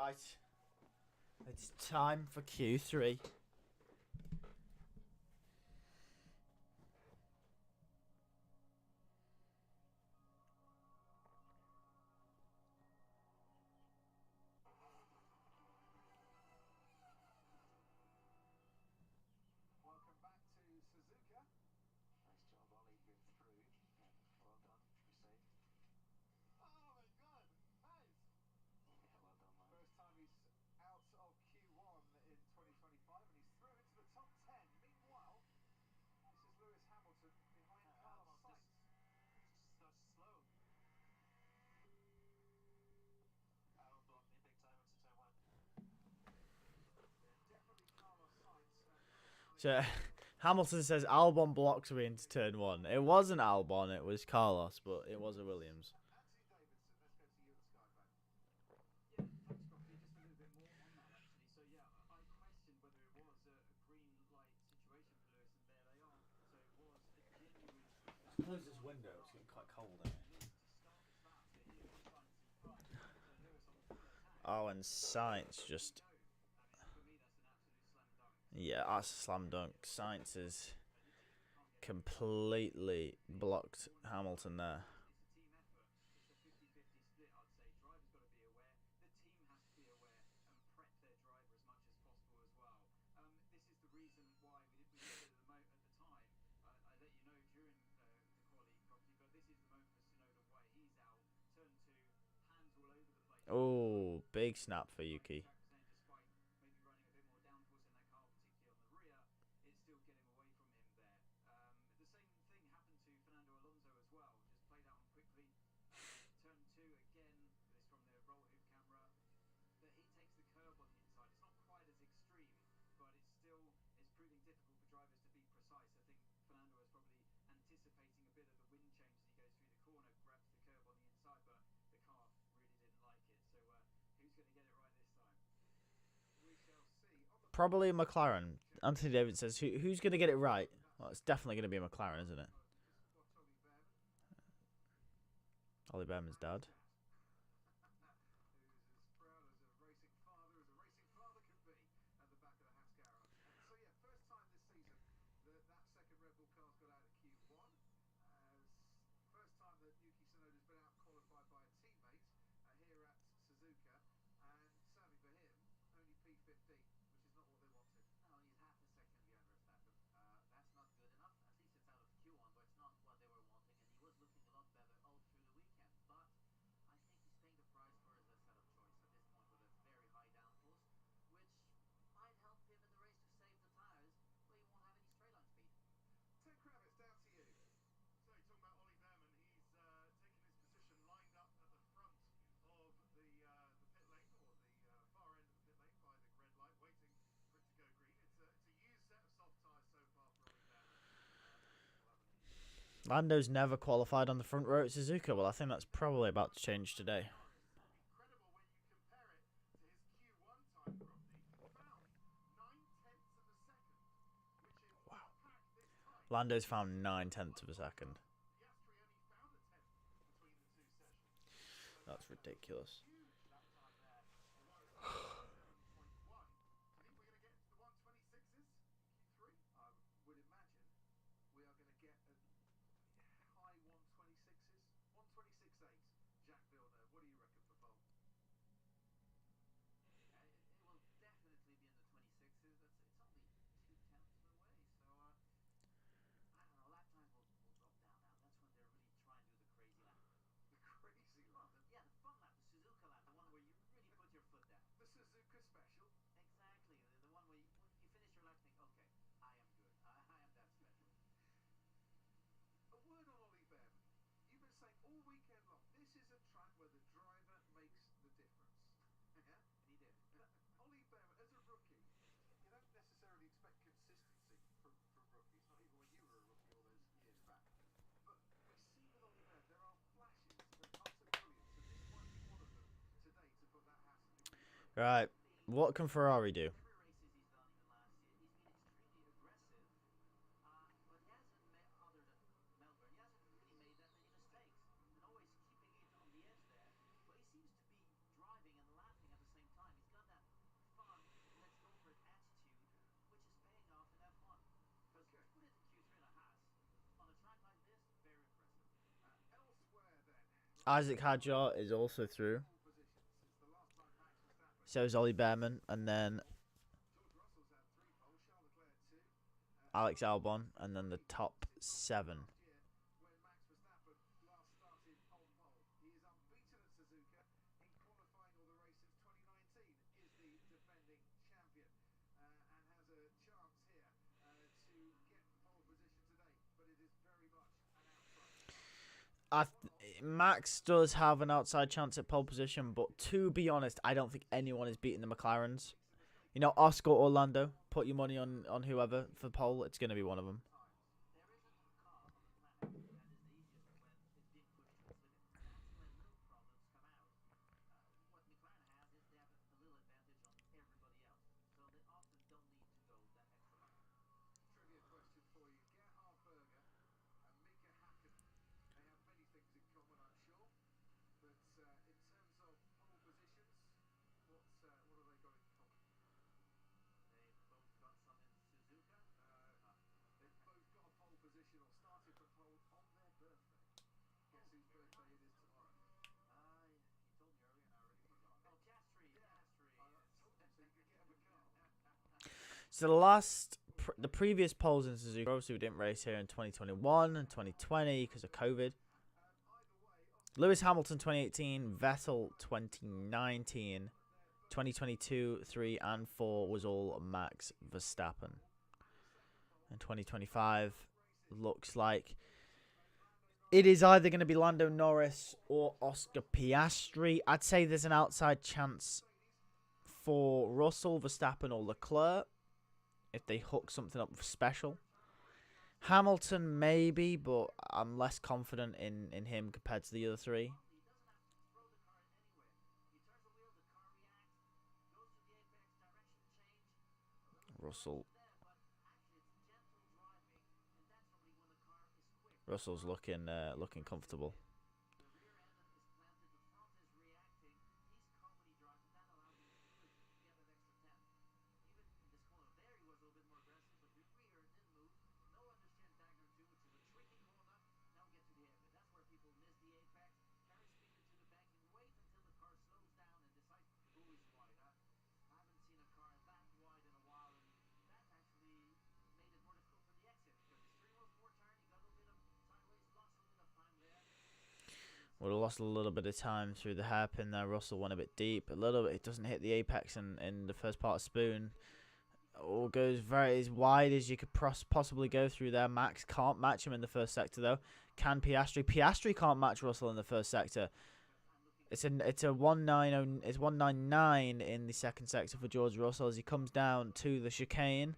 Right. It's time for Q3. Welcome back to Suzuka. Nice job, Ollie. You're through. Well done. You're safe. Oh my God! Nice. Yeah, well done, man. First time he's out of Q1 in 2025, and he's through into the top 10. Meanwhile, this is Lewis Hamilton behind Carlos Sainz. So slow. Albon blocked me big time into turn 1. Yeah, definitely Carlos Sainz. So Hamilton says Albon blocks me into turn 1. It wasn't Albon, it was Carlos, but it was a Williams. Nancy Davidson, let's go to you at Skyfan. Yeah, thanks, Crofty. Just a little bit more on that, actually. So, yeah, I questioned whether it was a green light situation for Lewis, and there they are. So it was a genuine pushback. Close this window, it's getting quite cold in here. To start this lap, so here is Sainz in front. So Lewis on the full attack. Oh, and Sainz just... For me, that's an absolute slam dunk. Yeah, that's a slam dunk. Sainz has completely blocked Hamilton there. It's a team effort. It's a 50-50 split, I'd say. Driver's got to be aware. The team has to be aware and prep their driver as much as possible as well. This is the reason why we did it at the time. I let you know during the quality, Crofty, but this is the moment for Tsunoda why he's out. Turn 2, hands all over the place. Oh, big snap for Yuki. Despite maybe running a bit more downforce in that car, particularly on the rear, it's still getting away from him there. The same thing happened to Fernando Alonso as well. Just played out quickly. Turn 2 again. This from the roll hoop camera. That he takes the curb on the inside. It's not quite as extreme, but it's still is proving difficult for drivers to be precise. I think Fernando is probably anticipating a bit of the wind change as he goes through the corner, grabs the curb on the inside, but the car really didn't like it. So who's going to get it right this time? We shall see. Probably McLaren. Anthony David says, who's going to get it right? Well, it's definitely going to be a McLaren, isn't it? Ollie Behrman's dad. Car's got out of Q1. First time that Yuki Tsunoda's been out qualified by a teammate here at Suzuka, and sadly for him, only P15, which is not what they wanted. No, he's half a second behind Verstappen. That's not good enough. At least it's out of Q1, but it's not what they were wanting, and he was looking a lot better all through the weekend. But I think he's paying the price for his setup choice at this point with a very high downforce, which might help him in the race to save the tires, but he won't have any straight line speed. Ted Kravitz, down to you. So you're talking about Ollie Behrman. He's taken his position lined up at the front of the pit lane, or the far end of the pit lane by the red light, waiting for it to go green. It's a used set of soft tyres so far for Ollie Behrman. Lando's never qualified on the front row at Suzuka. Well, I think that's probably about to change today. Incredible when you compare it to his Q1 time, Crofty. Found 9/10 of a second, which is Wow. pack this time. Lando's found 9/10 of a second. Piastri only found a 10th between the two sessions. That's ridiculous. Huge lap time there. 1:27.1. I think we're going to get to the 1:26s in Q3. I would imagine we are going to get high 1:26s. 1:26.8. Jack Villeneuve, what do you reckon for pole? It will definitely be in the 26s. It's only 2/10 away, so I don't know. Lap times will drop down now. That's when they're really trying to do the crazy lap. The crazy lap? Yeah, the fun lap, the Suzuka lap, the one where you really put your foot down. The Suzuka special? Exactly. The one where you finish your lap and think, okay, I am good. I am that special. A word on Ollie Behrman. You've been saying all weekend long, this is a track where the driver makes the difference. Yeah? And he did. Ollie Behrman, as a rookie, you don't necessarily expect consistency from rookies, not even when you were a rookie all those years back. But we see with Ollie Behrman, there are flashes that come to brilliance, and this might be one of them today to put that hat in the Q3. Right. What can Ferrari do? Every races he's done, even last year, he's been extremely aggressive, but he hasn't, other than Melbourne, he hasn't really made that many mistakes, and always keeping it on the edge there. But he seems to be driving and lapping at the same time. Isaac Hadjar is also through. So is Ollie Behrman, and then Alex Albon, and then the top 7. Max does have an outside chance at pole position, but to be honest, I don't think anyone is beating the McLarens. You know, Oscar or Lando, put your money on whoever for pole. It's going to be one of them. So the previous poles in Suzuka, obviously we didn't race here in 2021 and 2020 because of COVID. Lewis Hamilton 2018, Vettel 2019, 2022, 3 and 4 was all Max Verstappen. And 2025 looks like it is either going to be Lando Norris or Oscar Piastri. I'd say there's an outside chance for Russell, Verstappen or Leclerc if they hook something up special. Hamilton maybe, but I'm less confident in him compared to the other 3. Russell's looking comfortable. Would have lost a little bit of time through the hairpin there. Russell went a bit deep. A little bit. It doesn't hit the apex in the first part of Spoon. Or goes very as wide as you could possibly go through there. Max can't match him in the first sector though. Can Piastri? Piastri can't match Russell in the first sector. It's a 199 in the second sector for George Russell as he comes down to the chicane.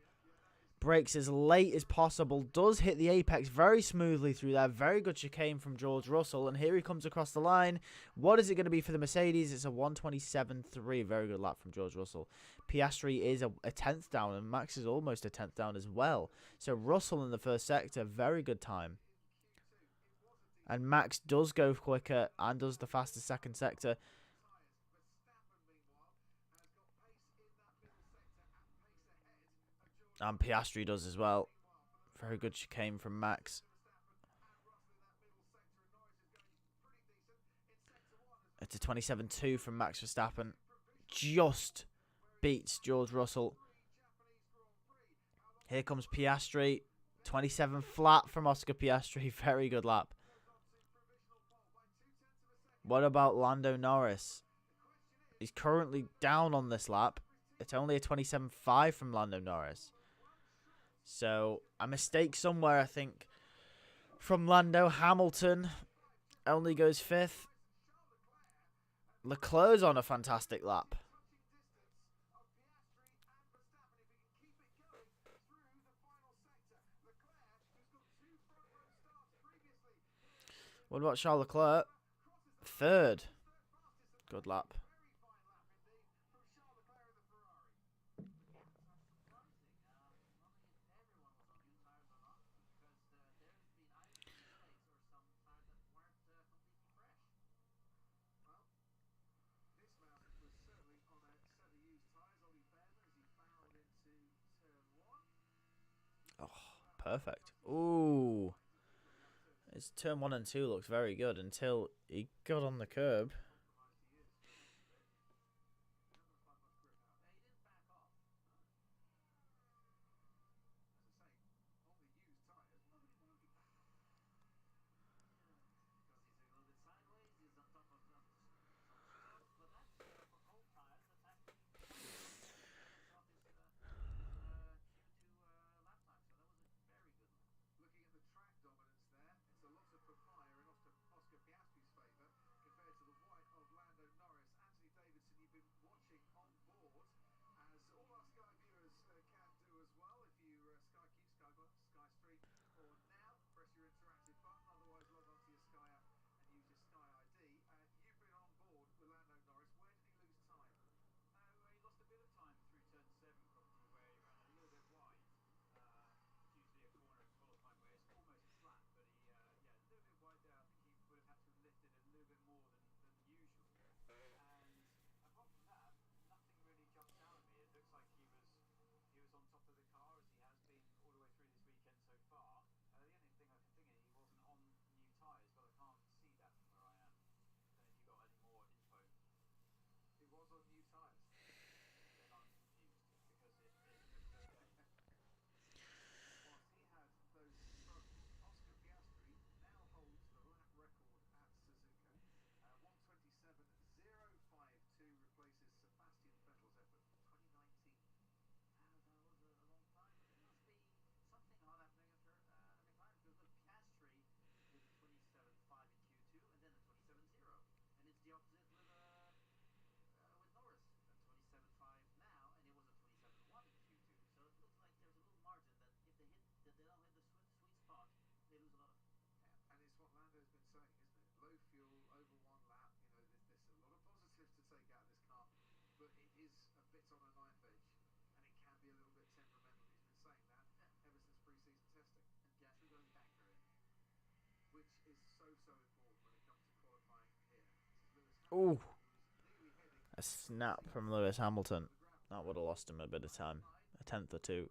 Brakes as late as possible, does hit the apex very smoothly through there. Very good chicane from George Russell, and here he comes across the line. What is it going to be for the Mercedes? It's a 127.3. Very good lap from George Russell. Piastri is a 10th down, and Max is almost a 10th down as well. So Russell in the first sector, very good time. And Max does go quicker and does the fastest second sector. And Piastri does as well. Very good chicane from Max. It's a 27.2 from Max Verstappen. Just beats George Russell. Here comes Piastri. 27 flat from Oscar Piastri. Very good lap. What about Lando Norris? He's currently down on this lap. It's only a 27.5 from Lando Norris. So, a mistake somewhere, I think, from Lando. Hamilton only goes 5th. Leclerc's on a fantastic lap. What about Charles Leclerc? 3rd. Good lap. Oh, perfect. Ooh. His turn 1 and 2 looks very good until he got on the curb. Ooh. A snap from Lewis Hamilton. That would have lost him a bit of time. A tenth or two.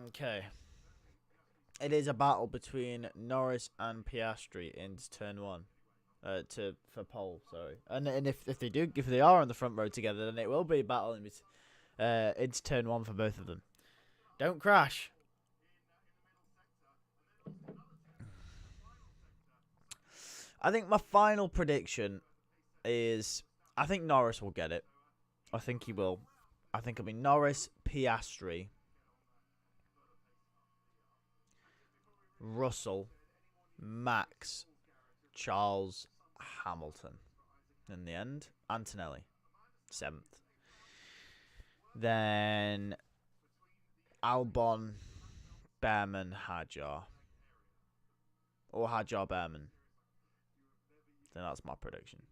Okay. It is a battle between Norris and Piastri into turn 1. For pole, sorry. And if they are on the front row together, then it will be a battle into turn 1 for both of them. Don't crash. I think my final prediction is I think Norris will get it. I think he will. I think it'll be Norris, Piastri, Russell, Max, Charles, Hamilton. In the end, Antonelli, 7th. Then Albon, Behrman, Hadjar. Or Hadjar, Behrman. Then that's my prediction.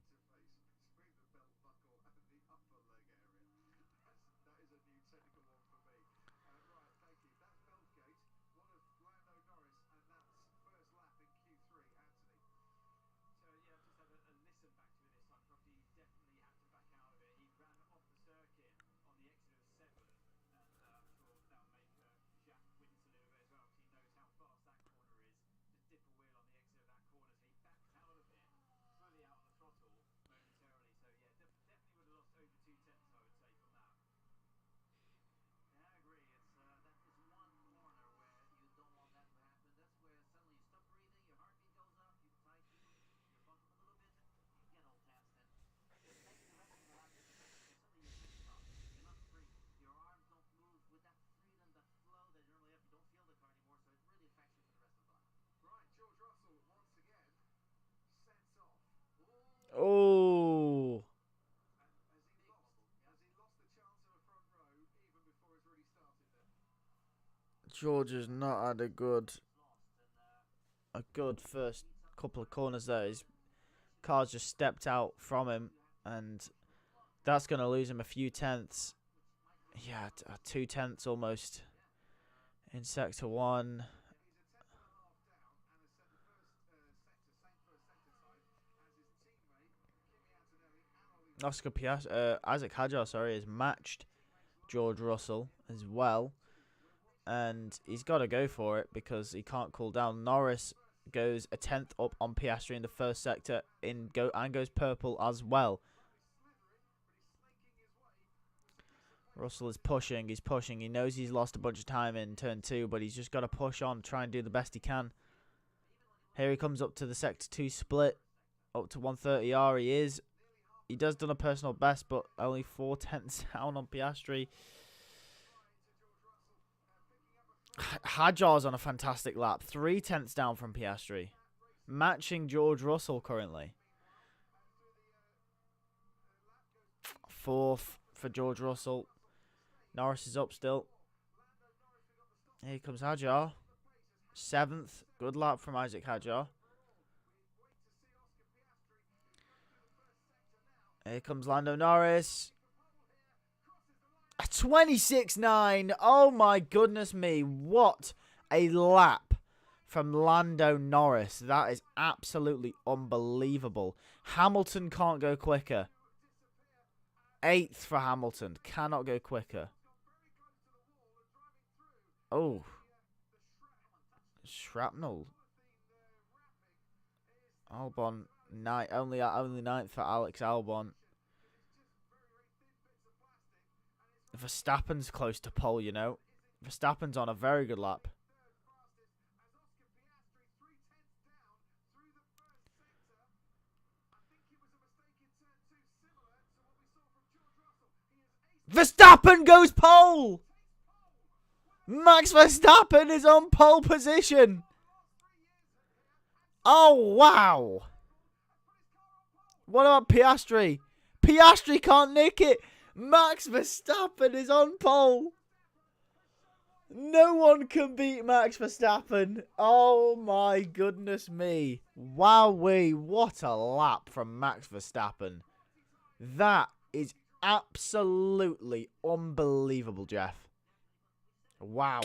George has not had a good first couple of corners there. His car's just stepped out from him, and that's going to lose him a few tenths. Yeah, 2/10 almost in sector 1. Isaac Hadjar, has matched George Russell as well, and he's got to go for it because he can't cool down. Norris goes a 10th up on Piastri in the first sector and goes purple as well. Russell is pushing. He's pushing. He knows he's lost a bunch of time in turn 2, but he's just got to push on, try and do the best he can. Here he comes up to the sector 2 split, up to 130R. He does done a personal best, but only 4 tenths down on Piastri. Hadjar's on a fantastic lap. 3 tenths down from Piastri. Matching George Russell currently. 4th for George Russell. Norris is up still. Here comes Hadjar. 7th. Good lap from Isaac Hadjar. Here comes Lando Norris. A 26.9. Oh my goodness me. What a lap from Lando Norris. That is absolutely unbelievable. Hamilton can't go quicker. 8th for Hamilton. Cannot go quicker. Oh. Shrapnel. Albon. Only 9th for Alex Albon. Verstappen's close to pole, you know. Verstappen's on a very good lap. Verstappen goes pole! Max Verstappen is on pole position. Oh, wow. What about Piastri? Piastri can't nick it. Max Verstappen is on pole. No one can beat Max Verstappen. Oh my goodness me. Wowee, what a lap from Max Verstappen. That is absolutely unbelievable, Jeff. Wow.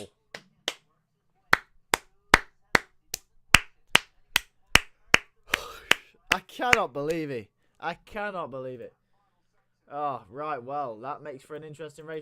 I cannot believe it. I cannot believe it. Oh, right, well, that makes for an interesting race.